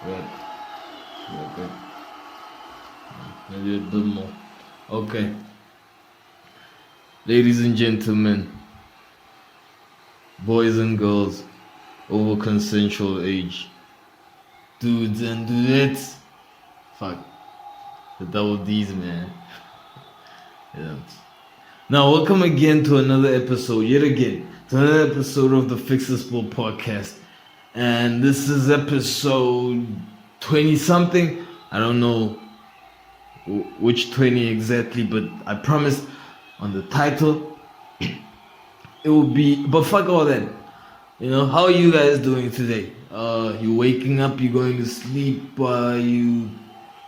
Right. Yeah, good. Maybe a bit more. Okay. Ladies and gentlemen, boys and girls over consensual age, dudes and dudettes. Fuck. The double D's, man. Yeah. Now, welcome again to another episode, yet again, to another episode of the Fixasport podcast. And this is episode 20 something. I don't know which 20 exactly, but I promise on the title it will be. But fuck all that. You know, how are you guys doing today? You waking up, you going to sleep, you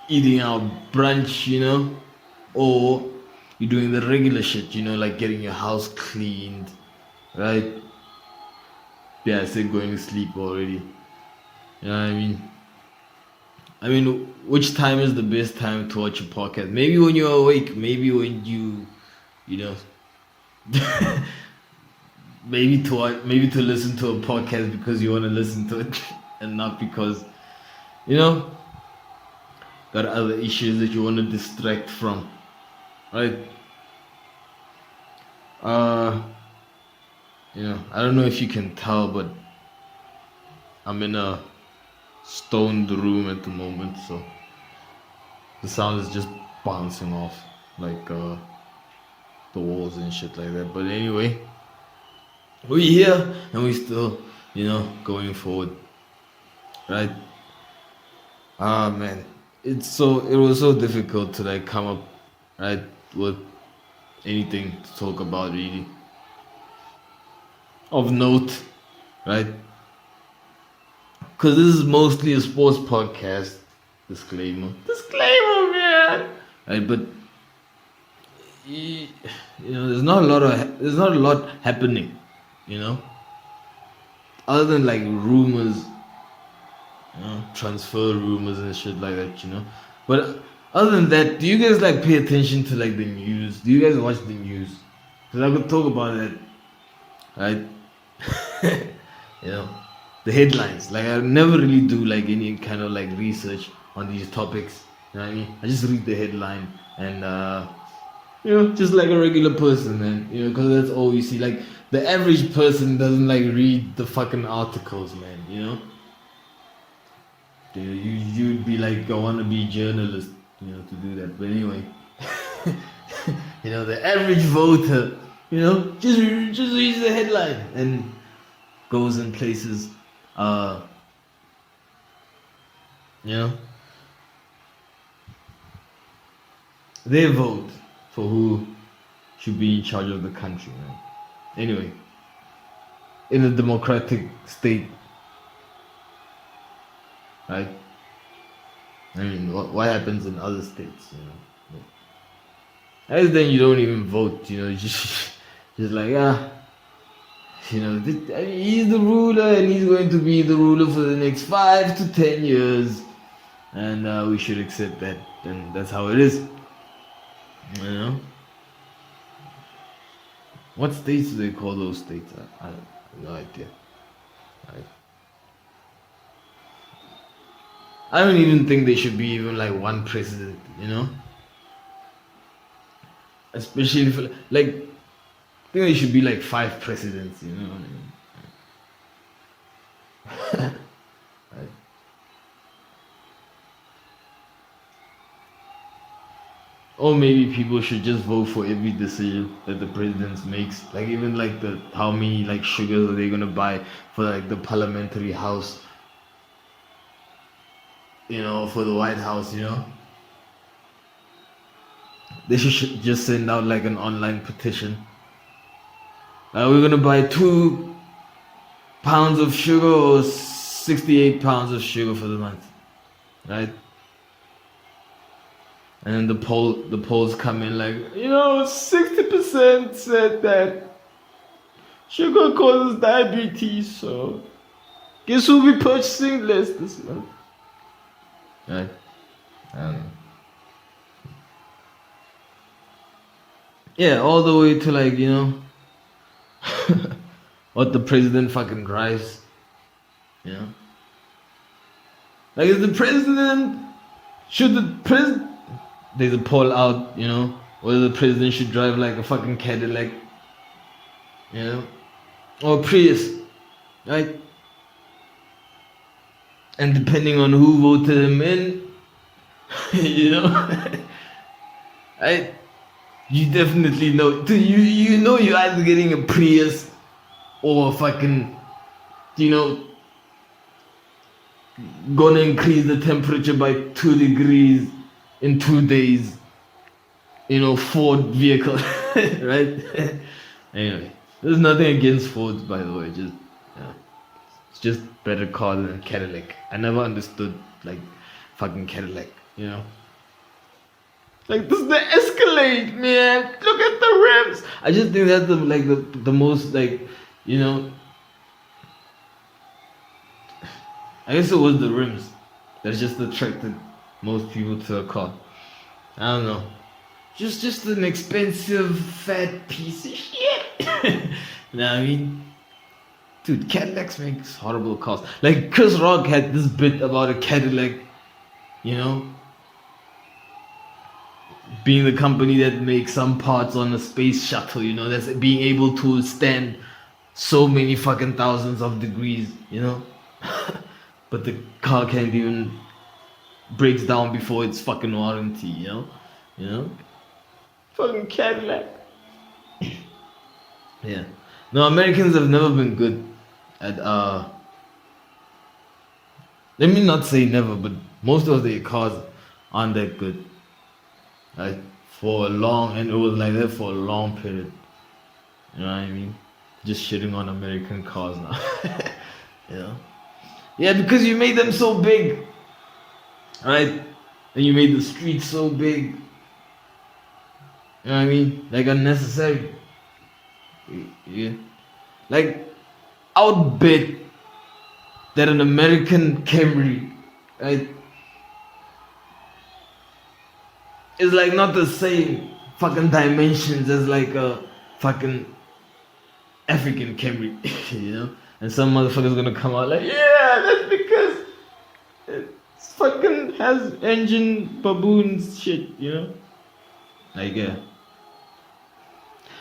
eating out brunch, you know, or you doing the regular shit, you know, like getting your house cleaned, right? Yeah, I said going to sleep already. You know what I mean? Which time is the best time to watch a podcast? Maybe when you're awake, maybe when you know, maybe to listen to a podcast because you want to listen to it, and not because, you know, got other issues that you want to distract from, right? You know, I don't know if you can tell, but I'm in a stoned room at the moment, so the sound is just bouncing off like the walls and shit like that. But anyway, we're here and we still, you know, going forward, right? Man, it was so difficult to like come up, right, with anything to talk about really of note, right? Because this is mostly a sports podcast. Disclaimer, man. Right, but you know, there's not a lot happening, you know, other than like rumors, you know, transfer rumors and shit like that, you know. But other than that, do you guys like pay attention to like the news? Do you guys watch the news? Because I could talk about that, right? You know, the headlines. Like I never really do like any kind of like research on these topics. You know what I mean? I just read the headline and you know, just like a regular person, man. You know, because that's all you see. Like the average person doesn't like read the fucking articles, man. You know, you'd be like a wannabe journalist, you know, to do that. But anyway, you know, the average voter, you know, just reads the headline and goes in places, you know, they vote for who should be in charge of the country, man. Anyway, in a democratic state, right? I mean, what happens in other states, you know? And then you don't even vote, you know, just like, you know, he's the ruler and he's going to be the ruler for the next 5 to 10 years. And we should accept that. And that's how it is. You know? What states do they call those states? I have no idea. I don't even think there should be even like one president, you know? Especially if, like, I think there should be like 5 presidents, you know what I mean? Right. Or maybe people should just vote for every decision that the president makes. Like even like how many like sugars are they gonna buy for like the parliamentary house, you know, for the White House, you know? They should just send out like an online petition. We're gonna buy 2 pounds of sugar or 68 pounds of sugar for the month, right? And then the polls come in like, you know, 60% said that sugar causes diabetes, so guess who'll be purchasing less this month? Right? I don't know. Yeah, all the way to like, you know, what the president fucking drives, you know? Like, is the president, should the president, there's a poll out, you know, whether the president should drive like a fucking Cadillac, you know, or Prius, right? And depending on who voted him in, you know, right? You definitely know, you know you're either getting a Prius or fucking, you know, gonna increase the temperature by 2 degrees in 2 days, you know, Ford vehicle, right? Anyway, there's nothing against Fords, by the way, just, yeah, it's just better car than Cadillac. I never understood, like, fucking Cadillac, you know? Like, this is the Escalade, man. Look at the rims. I just think that's the most, like, you know, I guess it was the rims that just attracted most people to a car. I don't know. Just an expensive fat piece of shit. Nah, I mean, dude, Cadillacs makes horrible cars. Like, Chris Rock had this bit about a Cadillac, you know, being the company that makes some parts on a space shuttle, you know, that's being able to stand so many fucking thousands of degrees, you know. But the car can't even breaks down before its fucking warranty, you know? You know? Fucking Cadillac. Yeah. No, Americans have never been good at let me not say never, but most of their cars aren't that good. Like, for a long, and it was like that for a long period. You know what I mean? Just shitting on American cars now. You know? Yeah, because you made them so big, right? And you made the streets so big. You know what I mean? Like, unnecessary. Yeah. Like, I would bet that an American Camry, right, is like not the same fucking dimensions as like a fucking African Camry, you know? And some motherfucker's gonna come out like, yeah, that's because it fucking has engine baboons shit, you know? Like, yeah.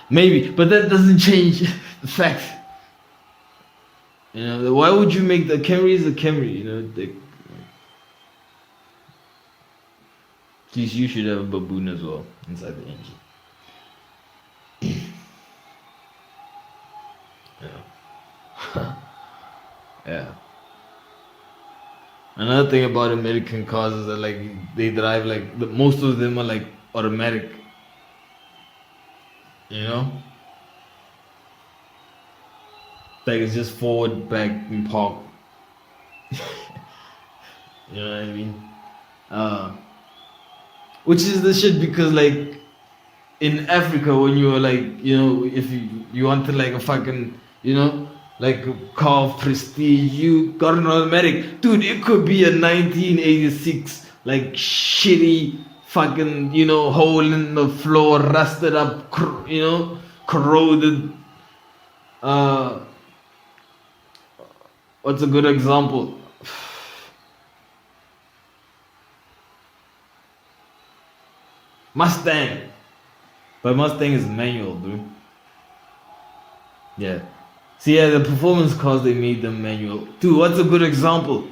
Maybe, but that doesn't change the fact. You know, why would you make the Camry is a Camry, you know? At least you should have a baboon as well inside the engine. Yeah. Yeah. Another thing about American cars is that like they drive like most of them are like automatic. You know? Like it's just forward, back, and park. You know what I mean? Which is the shit because like in Africa when you were like, you know, if you wanted like a fucking, you know, like a car of prestige, you got an automatic. Dude, it could be a 1986 like shitty fucking, you know, hole in the floor, rusted up, you know, corroded. What's a good example? Mustang. But Mustang is manual, dude. Yeah. See, yeah, the performance cars, they made them manual. Dude, what's a good example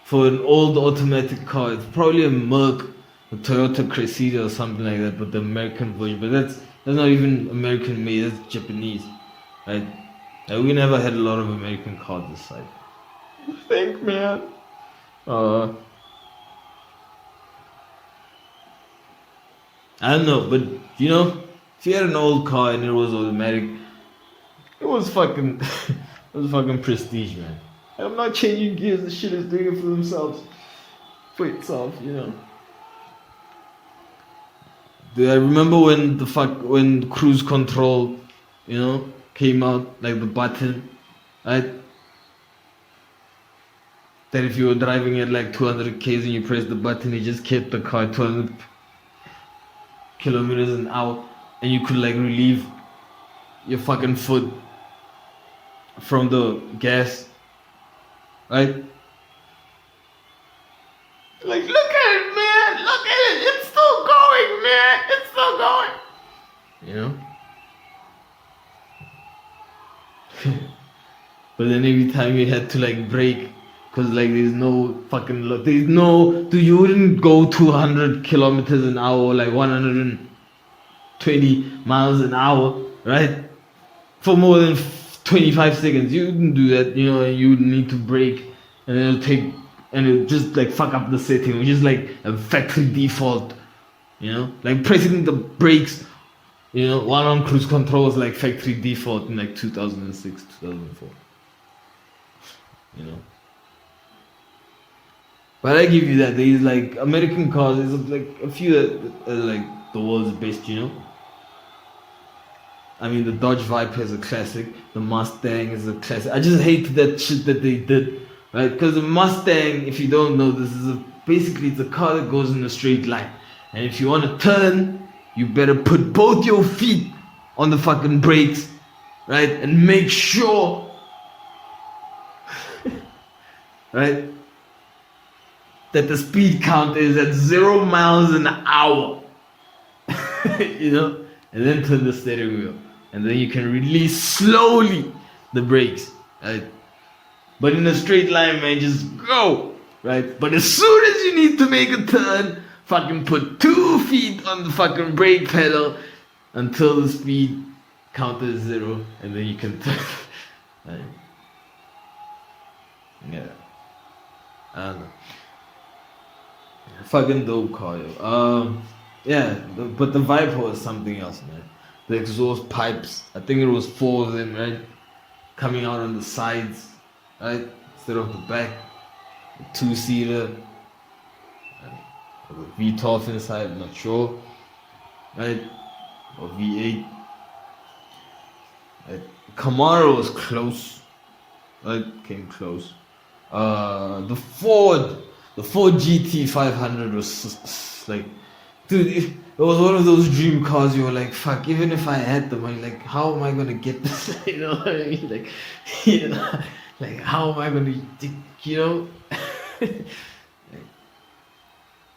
for an old automatic car? It's probably a Merc, a Toyota Cressida or something like that, but the American version. But that's not even American made, that's Japanese. Right? Like, we never had a lot of American cars this side. You think, man? I don't know, but you know, if you had an old car and it was automatic, it was fucking prestige, man. I'm not changing gears, the shit is doing it for themselves. For itself, you know. Dude, I remember when cruise control, you know, came out, like the button, right? That if you were driving at like 200 k's and you press the button, it just kept the car 200 kilometers an hour, and you could like relieve your fucking foot from the gas, right? Like, look at it, man. Look at it. It's still going, man. It's still going. You know? But then every time you had to like brake, cause like there's no fucking there's no, dude, you wouldn't go 200 kilometers an hour, like 120 miles an hour, right? For more than 25 seconds. You wouldn't do that, you know, and you would need to brake, and it'll just like fuck up the setting, which is like a factory default, you know, like pressing the brakes, you know, while on cruise control was like factory default in like 2006, 2004. You know, but I give you that. There's like American cars. There's like a few that are like the world's best. You know, I mean the Dodge Viper is a classic. The Mustang is a classic. I just hate that shit that they did, right? Because the Mustang, if you don't know, this is basically it's a car that goes in a straight line, and if you want to turn, you better put both your feet on the fucking brakes, right, and make sure. Right? That the speed count is at 0 miles an hour. You know? And then turn the steering wheel. And then you can release slowly the brakes. Right? But in a straight line, man, just go. Right? But as soon as you need to make a turn, fucking put 2 feet on the fucking brake pedal until the speed count is 0. And then you can turn. Right? Yeah. I don't know. Fucking dope car, yo. Yeah, but the Viper was something else, man. The exhaust pipes, I think it was 4 of them, right? Coming out on the sides, right? Instead of the back. A 2-seater. With a V12 inside, I'm not sure. Right? Or V8. Right? Camaro was close. Right? Came close. The Ford GT 500 was like, dude, it was one of those dream cars. You were like, fuck, even if I had them, I'm like, how am I gonna get this? You know what I mean? Like, you know, like how am I gonna, you know?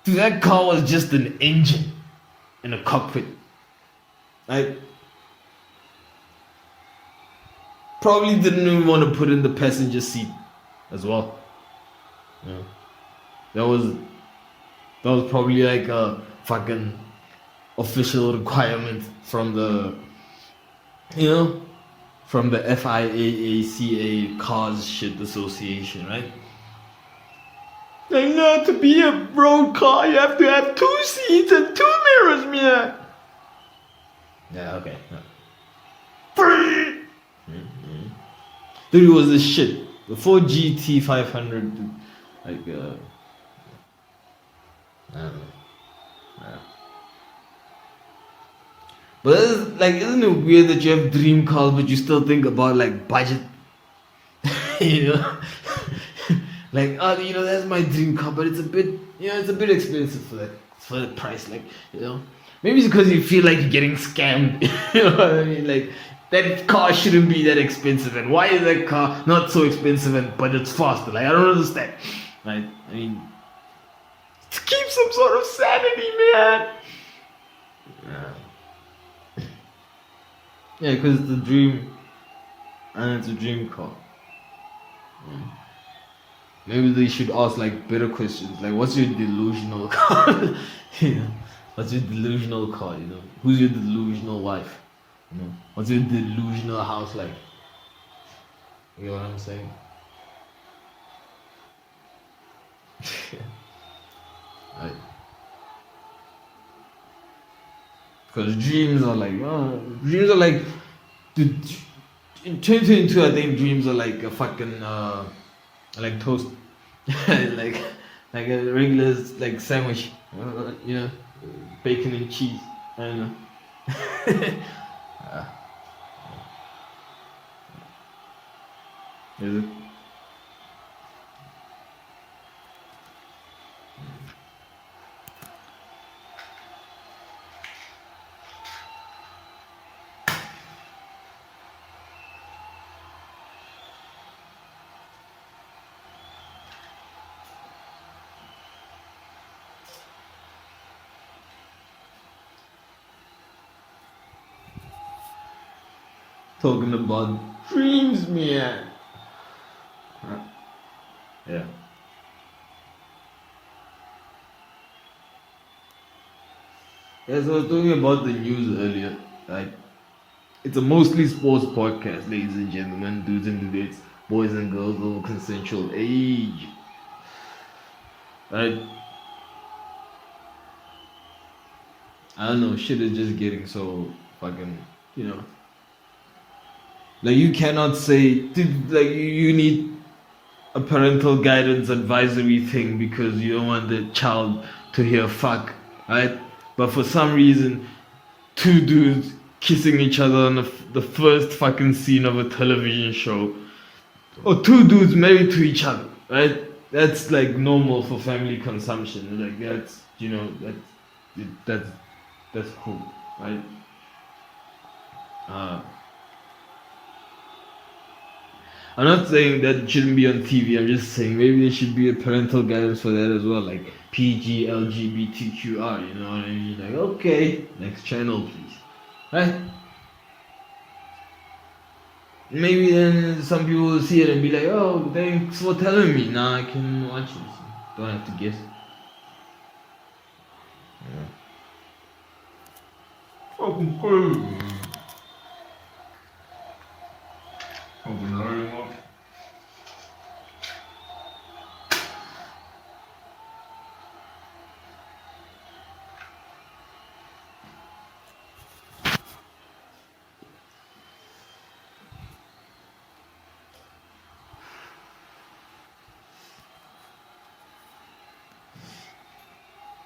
Dude, that car was just an engine in a cockpit. I probably didn't even want to put in the passenger seat as well. Yeah. That was probably like a fucking official requirement from the, you know, from the FIAACA Cars Shit Association, right? Like, no, to be a road car, you have to have 2 seats and 2 mirrors, man. Yeah, okay. Yeah. Dude, it was this shit. The Ford GT 500, like, I don't know. Yeah. But isn't it weird that you have dream cars, but you still think about like budget? You know, like, oh, you know, that's my dream car, but it's a bit, you know, it's a bit expensive for that price. Like, you know, maybe it's because you feel like you're getting scammed. You know what I mean? Like, that car shouldn't be that expensive, and why is that car not so expensive but it's faster? Like, I don't understand. Right? I mean, to keep some sort of sanity, man. Yeah, because it's a dream, and it's a dream car. Yeah. Maybe they should ask like better questions, like what's your delusional car? You know, what's your delusional car? You know, who's your delusional wife? You know, what's your delusional house like? You know what I'm saying? Right. Because dreams are like, dude, in 2022, I think dreams are like a fucking, like toast, like a regular like sandwich, you know, bacon and cheese. I don't know. Is it? talking about dreams, man. Yeah. As I was talking about the news earlier, like it's a mostly sports podcast, ladies and gentlemen, dudes and dudettes, boys and girls of consensual age. Right? I don't know, shit is just getting so fucking, you know. Like you cannot say, dude, like you need a parental guidance advisory thing because you don't want the child to hear fuck, right? But for some reason, two dudes kissing each other on the first fucking scene of a television show, or two dudes married to each other, right? That's like normal for family consumption. Like that's, you know, that's cool, right? I'm not saying that it shouldn't be on TV. I'm just saying maybe there should be a parental guidance for that as well, like PG, LGBTQR. You know what I mean? Like, okay, next channel, please. Right? Maybe then some people will see it and be like, "Oh, thanks for telling me. Now I can watch it. Don't have to guess." Yeah. Fucking crazy. Fucking hurry up.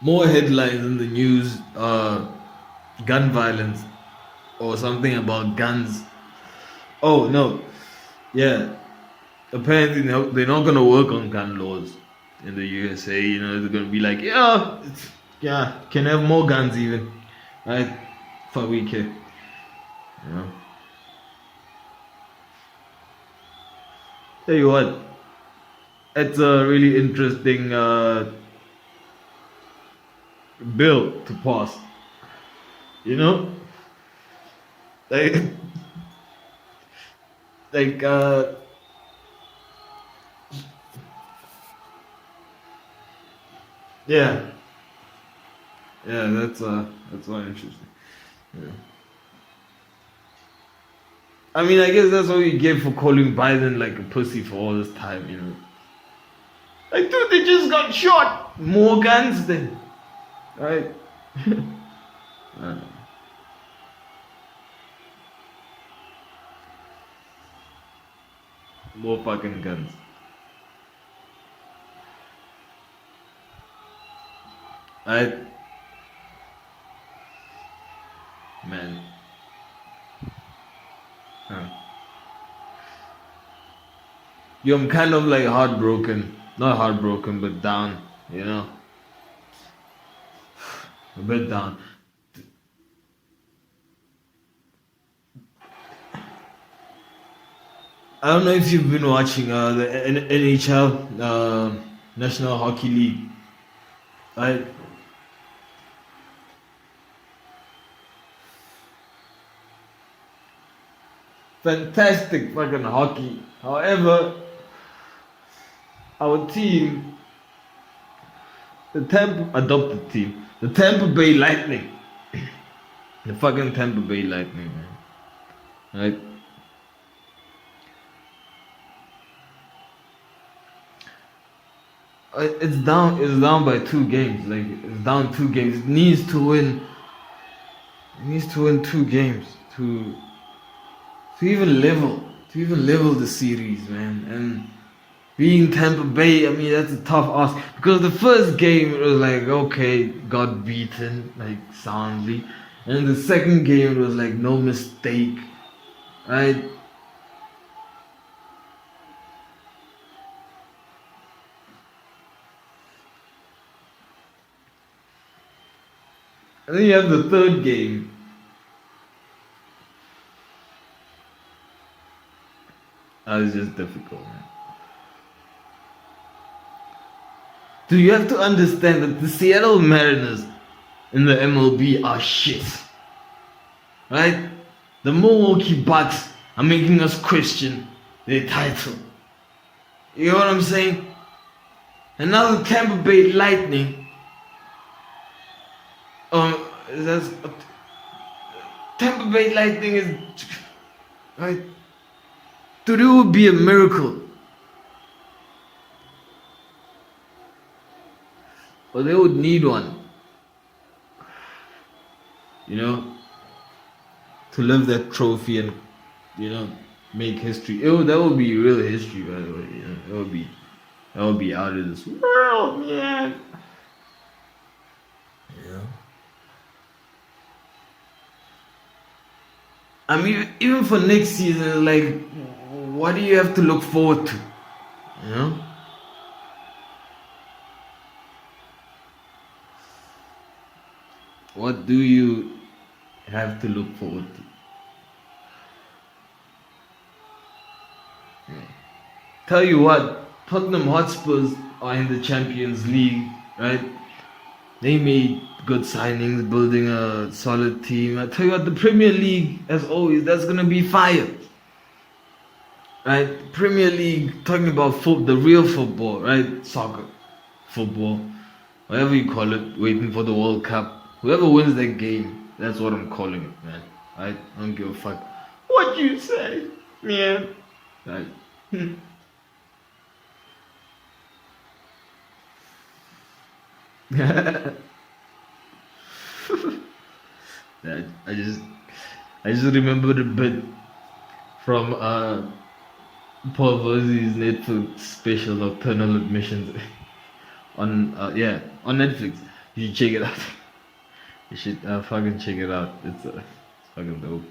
More headlines in the news, gun violence or something about guns. Oh no, yeah. Apparently they're not gonna work on gun laws in the USA. You know, they're gonna be like, yeah, can have more guns even, right? Fuck we care. You know. Tell you what, it's a really interesting bill to pass. You know, like, like yeah, that's why interesting. Yeah. I mean, I guess that's what you get for calling Biden like a pussy for all this time, you know. Like, dude, they just got shot. More guns then, right? More fucking guns. Right? Man. Yo, I'm kind of like heartbroken. Not heartbroken, but down, you know? A bit down. I don't know if you've been watching the NHL, National Hockey League. Right? Fantastic fucking hockey. However, our team, the Tampa Bay Lightning, the fucking Tampa Bay Lightning, man. Right? It's down by 2 games. Like, it's down 2 games. It needs to win 2 games to even level the series, man. And being Tampa Bay, I mean, that's a tough ask, because the first game it was like, okay, got beaten like soundly, and the second game it was like no mistake, right? And then you have the third game. That was just difficult, man. Do you have to understand that the Seattle Mariners in the MLB are shit, right? The Milwaukee Bucks are making us question their title. You know what I'm saying? And now the Tampa Bay Lightning, that's Tampa Bay Lightning is right. Today would be a miracle, or they would need one. You know, to lift that trophy and make history. That would be real history, by the way. That would be out of this world, man. Yeah. I mean, even for next season, like, what do you have to look forward to? You know? What do you have to look forward to? Yeah. Tell you what, Tottenham Hotspurs are in the Champions League, right? They made good signings, building a solid team. I tell you what, the Premier League, as always, that's gonna be fire. Right? Premier League, talking about the real football, right? Soccer, football, whatever you call it, waiting for the World Cup. Whoever wins that game, that's what I'm calling it, man. Right? I don't give a fuck what you say, man. Right? I just remembered a bit from Paul Verzi's Netflix special Nocturnal Admissions on on Netflix. You should check it out. You should fucking check it out. It's fucking dope.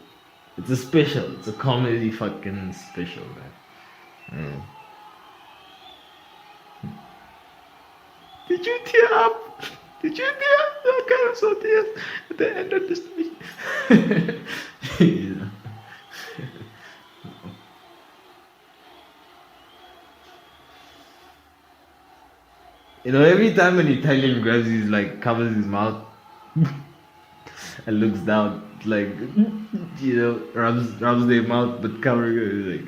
It's a special. It's a comedy fucking special, man. Did you tear up? Did you tear up? I kind of saw tears at the end of the speech. You know, every time an Italian grabs his, like, covers his mouth and looks down, like, rubs their mouth but covering it, like,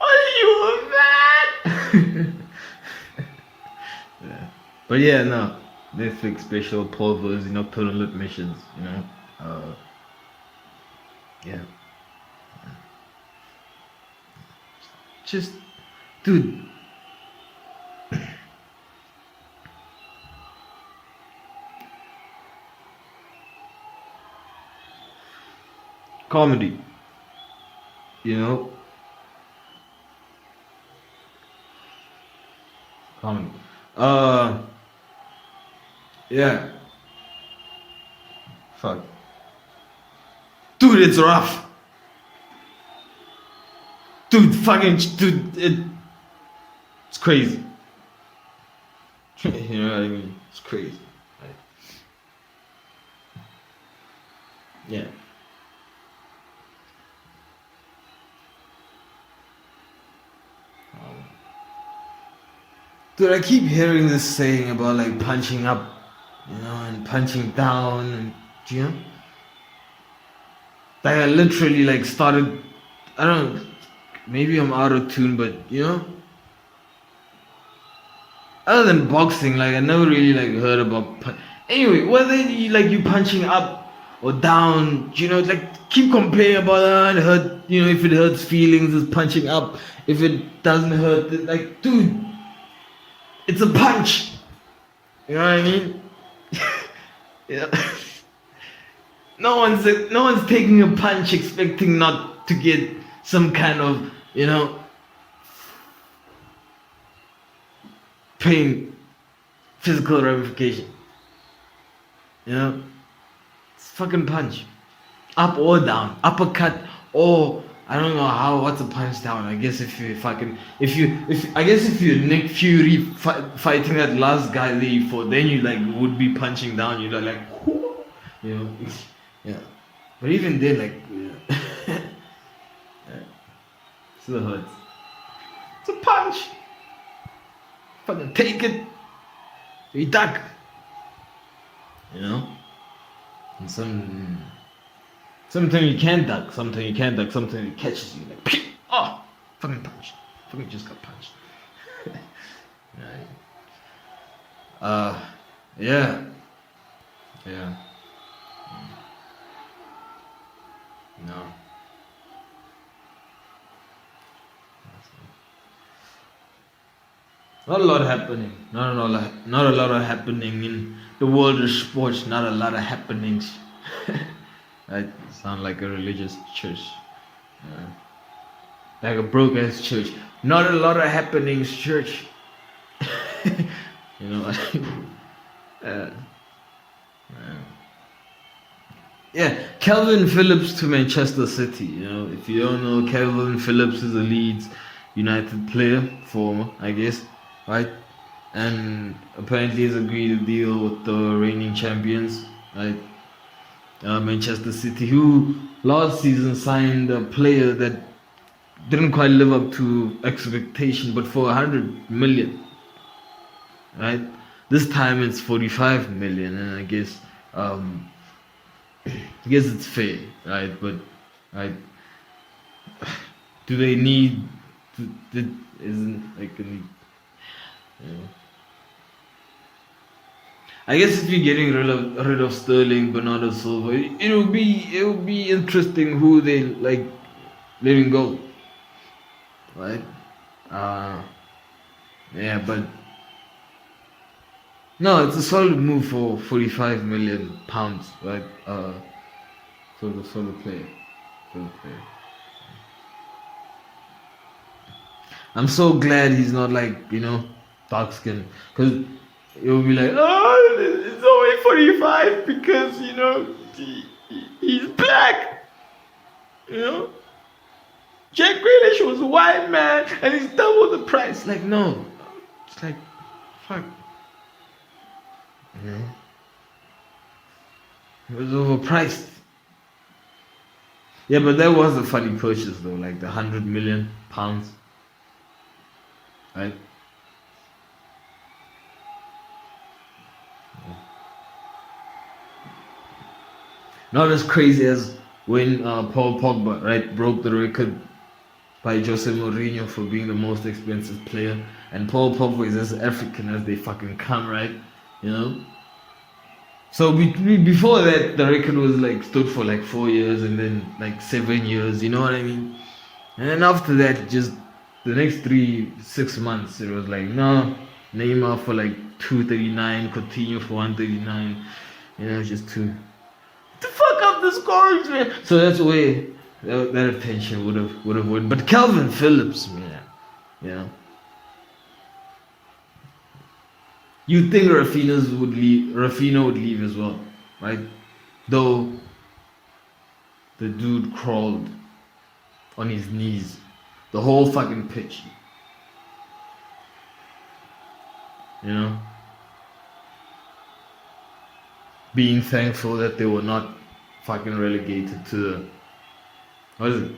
Are you mad? Yeah. But yeah, no. Netflix special, Paul Verzi, Nocturnal Admissions, yeah. Just, dude. Comedy, comedy. Yeah. Fuck. Dude, it's rough. Dude, it's crazy. You know what I mean? It's crazy. Right? Yeah. Dude, I keep hearing this saying about, like, punching up, and punching down, and, like, I literally, like, started, I don't know, maybe I'm out of tune, but, other than boxing, like, I never really, like, heard about, anyway, whether you punching up or down, like, keep complaining about, it hurt, if it hurts feelings, it's punching up, if it doesn't hurt, like, dude, it's a punch. You know what I mean? Yeah. No one's taking a punch expecting not to get some kind of, pain, physical ramification. It's a fucking punch. Up or down. Uppercut or I don't know what's a punch down. I guess if you're Nick Fury fighting that last guy there, then you like would be punching down. You're like, yeah. But even then, like, yeah. Still hurts. It's a punch. Fucking take it. You duck. And sometimes you can't duck, sometimes you can't duck, sometimes it catches you like, pew! Oh, fucking punch, fucking just got punched. Right. Yeah. No. Not a lot happening. Not a lot of happening in the world of sports. Not a lot of happenings. I sound like a religious church, like a broke ass church. Not a lot of happenings, church. You know. Yeah, Kalvin Phillips to Manchester City. You know, if you don't know, Kalvin Phillips is a Leeds United player, former, I guess, right? And apparently he's agreed a deal with the reigning champions, right? Manchester City, who last season signed a player that didn't quite live up to expectation, but for 100 million, right? This time it's 45 million, and I guess it's fair, right? But right, do they need? Isn't like a need? You know. I guess if you're getting rid of Sterling, Bernardo Silva, it will be interesting who they like letting go, right? Yeah, but no, it's a solid move for 45 million pounds, right? For the player. I'm so glad he's not like, you know, dark skin, because it will be like, oh, it's only 45 because, you know, he's black, you know. Jack Grealish was a white man and he's double the price. Like, no, it's like, fuck, you know. It was overpriced. Yeah, but that was a funny purchase though, like the 100 million pounds, right? Not as crazy as when Paul Pogba, right, broke the record by Jose Mourinho for being the most expensive player, and Paul Pogba is as African as they fucking come, right? You know. So before that, the record was like stood for like 4 years, and then like 7 years. You know what I mean? And then after that, just the next 6 months, it was like no, Neymar for like 239, Coutinho for 139. You know, just to fuck up the scores, man. So that's where that attention would have went. But Kalvin Phillips, man, you know, you think Rafinha would leave as well, right? Though the dude crawled on his knees the whole fucking pitch, you know, being thankful that they were not fucking relegated to the, what is it?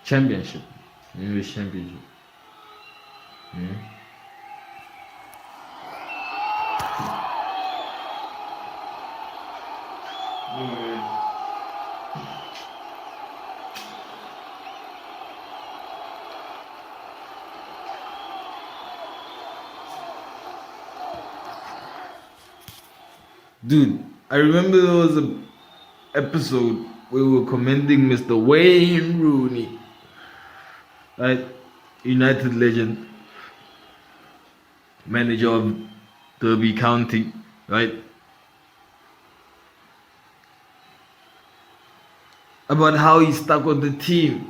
Championship. English Championship. Yeah. Dude, I remember there was a episode where we were commending Mr. Wayne Rooney, right? United legend, manager of Derby County, right? About how he stuck with the team.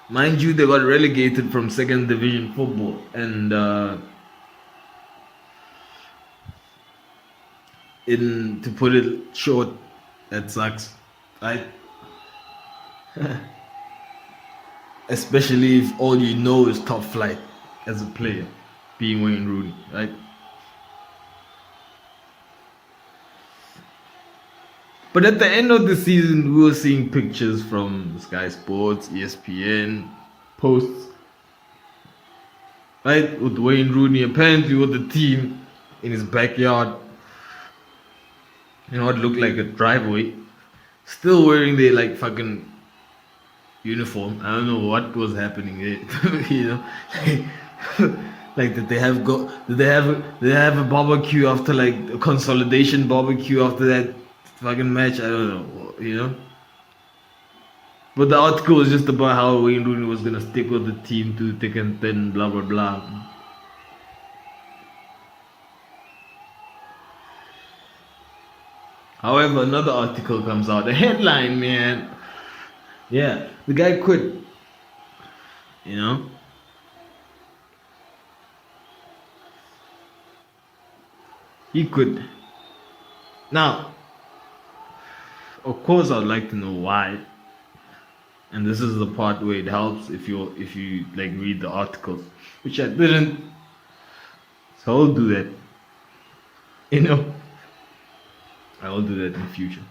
Mind you, they got relegated from second division football, and to put it short, that sucks, right? Especially if all you know is top flight as a player, being Wayne Rooney, right? But at the end of the season, we were seeing pictures from Sky Sports, ESPN, posts right? With Wayne Rooney, apparently with the team in his backyard, what looked like a driveway, still wearing their like fucking uniform. I don't know what was happening there. Like did they have a barbecue after like a consolidation barbecue after that fucking match? I don't know. But the article was just about how Wayne Rooney was gonna stick with the team to thick and thin, blah blah blah. However, another article comes out. The headline, man. Yeah, the guy quit. He quit. Now, of course, I'd like to know why. And this is the part where it helps if you like read the article, which I didn't. So I'll do that. I will do that in the future.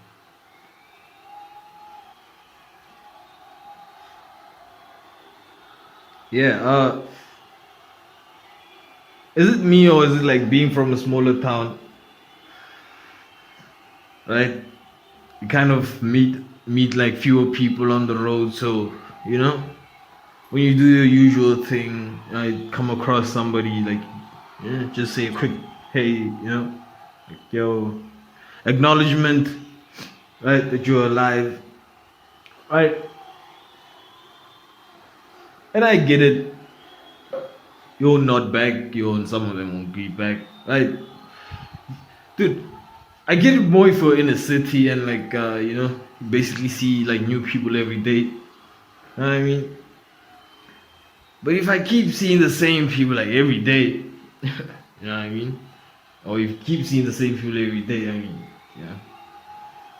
Yeah, is it me or is it like being from a smaller town? Right? You kind of meet like fewer people on the road, so when you do your usual thing, I come across somebody like just say a quick hey, like yo, acknowledgement, right, that you're alive, right? And I get it. You're not back, some of them won't be back, right? Dude, I get it more if you're in a city and like basically see like new people every day. You know what I mean? But if I keep seeing the same people like every day, you know what I mean? Or if you keep seeing the same people every day, I mean, yeah.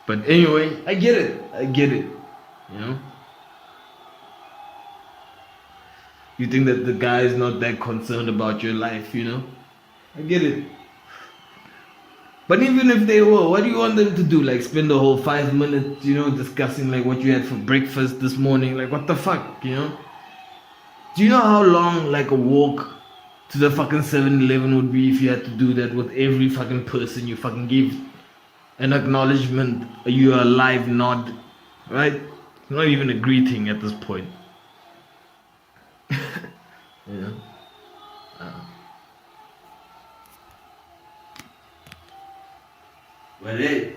But anyway, I get it. You think that the guy is not that concerned about your life, I get it. But even if they were, what do you want them to do? Like spend the whole 5 minutes, discussing like what you had for breakfast this morning? Like what the fuck, Do you know how long like a walk to the fucking 7-Eleven would be if you had to do that with every fucking person you fucking give an acknowledgement, you're alive nod, right? It's not even a greeting at this point. But hey,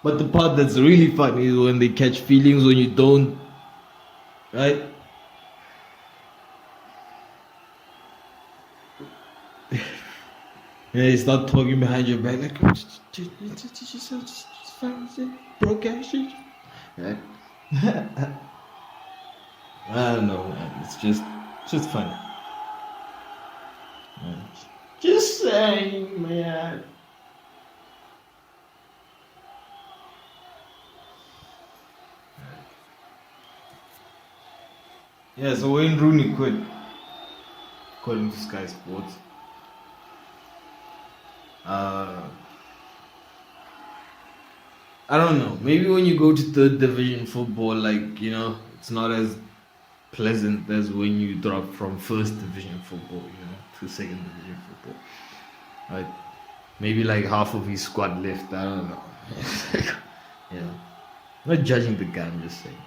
but the part that's really funny is when they catch feelings when you don't, right? You start talking behind your back like, just fine, broke ass shit. Right? I don't know, man. It's just funny. Just saying, man. Yeah, so Wayne Rooney quit, according to Sky Sports. I don't know. Maybe when you go to third division football, like it's not as pleasant as when you drop from first division football, to second division football. Right? Maybe like half of his squad left. I don't know. I'm not judging the guy. I'm just saying.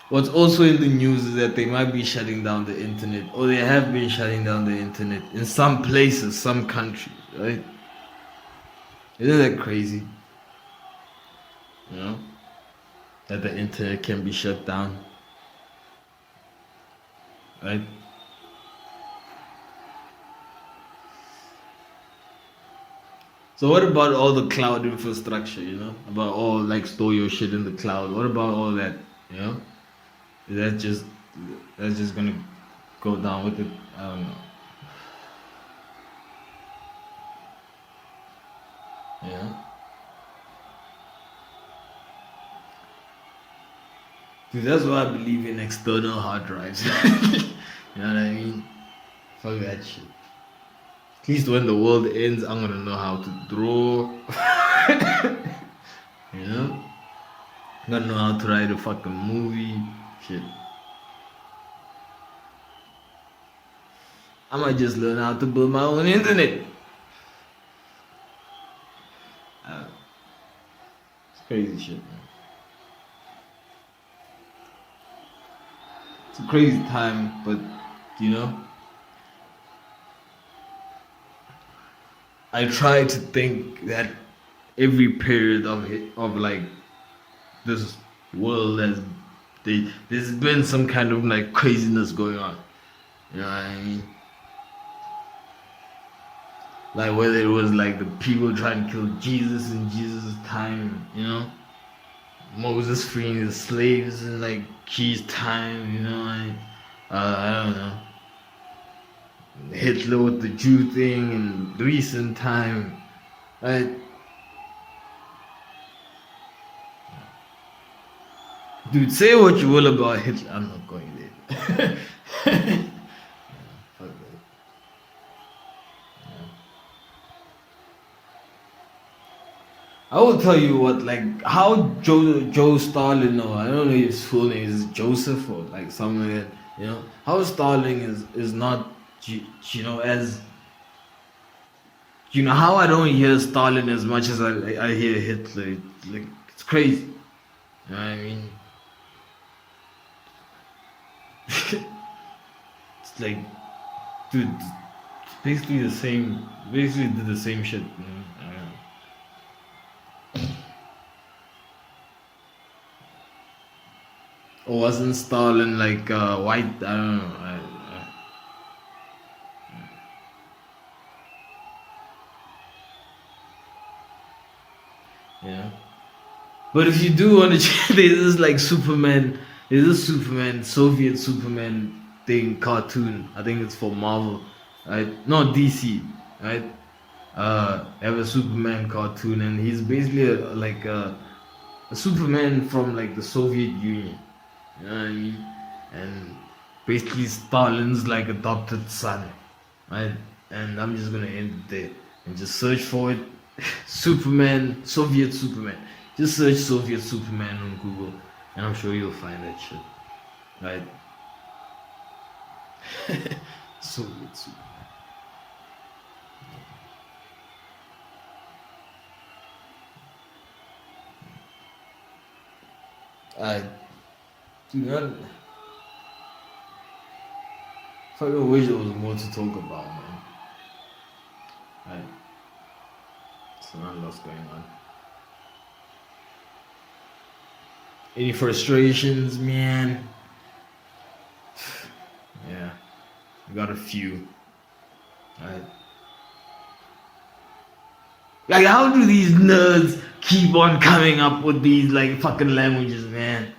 What's also in the news is that they might be shutting down the internet, or they have been shutting down the internet in some places, some countries, right? Isn't that crazy? That the internet can be shut down, right? So what about all the cloud infrastructure, About all like store your shit in the cloud. What about all that, That's just gonna go down with it. I don't know. Yeah. Dude, that's why I believe in external hard drives. You know what I mean? Fuck that shit. At least when the world ends, I'm gonna know how to draw. You know? I'm gonna know how to write a fucking movie. Shit. I might just learn how to build my own internet. It's crazy shit, man. It's a crazy time, but you know, I try to think that every period of like this world there's been some kind of like craziness going on. You know what I mean? Like whether it was like the people trying to kill Jesus in Jesus' time, you know, Moses freeing the slaves in like his time, you know, I don't know. Hitler with the Jew thing in recent time, right? Dude, say what you will about Hitler, I'm not going there. Yeah, fuck that. Yeah. I will tell you what, like how Joe Stalin, or I don't know if his full name is Joseph or like something like that, you know, how Stalin is not, you know, as you know how I don't hear Stalin as much as I hear Hitler. Like it's crazy. You know what I mean? It's like, dude, it's basically the same. Basically did the same shit. You know? I don't know. Or wasn't Stalin like white? I don't know. Yeah. But if you do want to check, there's this like Superman. There's a Superman, Soviet Superman thing cartoon. I think it's for Marvel, right? Not DC, right? They have a Superman cartoon, and he's basically a Superman from like the Soviet Union. You know what I mean? And basically Stalin's like adopted son, right? And I'm just gonna end it there and just search for it. Superman, Soviet Superman. Just search Soviet Superman on Google, and I'm sure you'll find that shit, right? Soviet Superman. I do not. Fucking wish there was more to talk about, man. Right. So not lots going on. Any frustrations, man? Yeah, I got a few. Right. Like, how do these nerds keep on coming up with these like fucking languages, man?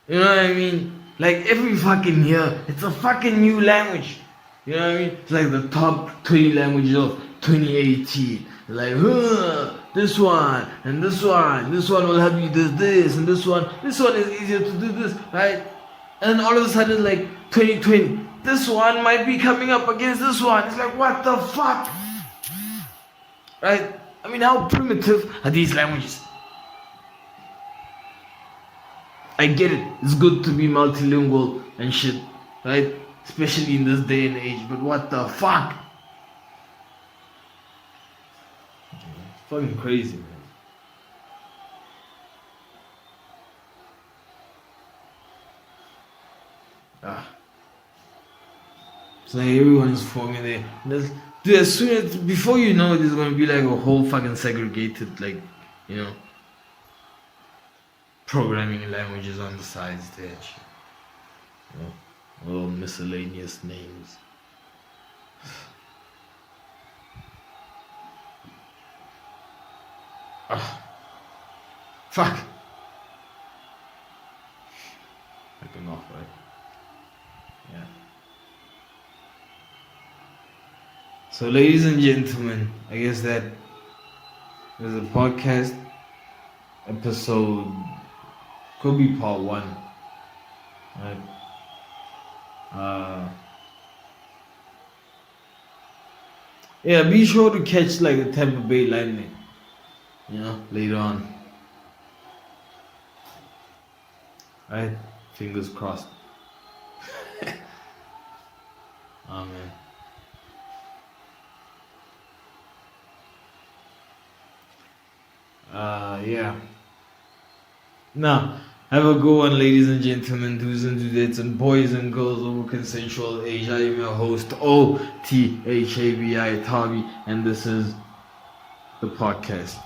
You know what I mean? Like every fucking year, it's a fucking new language. You know what I mean? It's like the top 20 languages of 2018. Like, this one and this one. This one will help you do this and this one. This one is easier to do this, right? And all of a sudden, like 2020, this one might be coming up against this one. It's like, what the fuck? Right? I mean, how primitive are these languages? I get it. It's good to be multilingual and shit, right? Especially in this day and age. But what the fuck? It's fucking crazy, man. It's like everyone's forming there. Dude, as soon as before you know it, there's gonna be like a whole fucking segregated, like, you know, programming languages on the sides there. You know, all miscellaneous names. Fuck. Fucking off, right? Yeah. So, ladies and gentlemen, I guess that There's a podcast episode, could be part 1. Right? Yeah, be sure to catch like the Tampa Bay Lightning, later on. Right? Fingers crossed. Amen. Yeah. Now, have a good one, ladies and gentlemen, do's and dudettes, and boys and girls over consensual age. I am your host, OTHABI Tavi, and this is the podcast.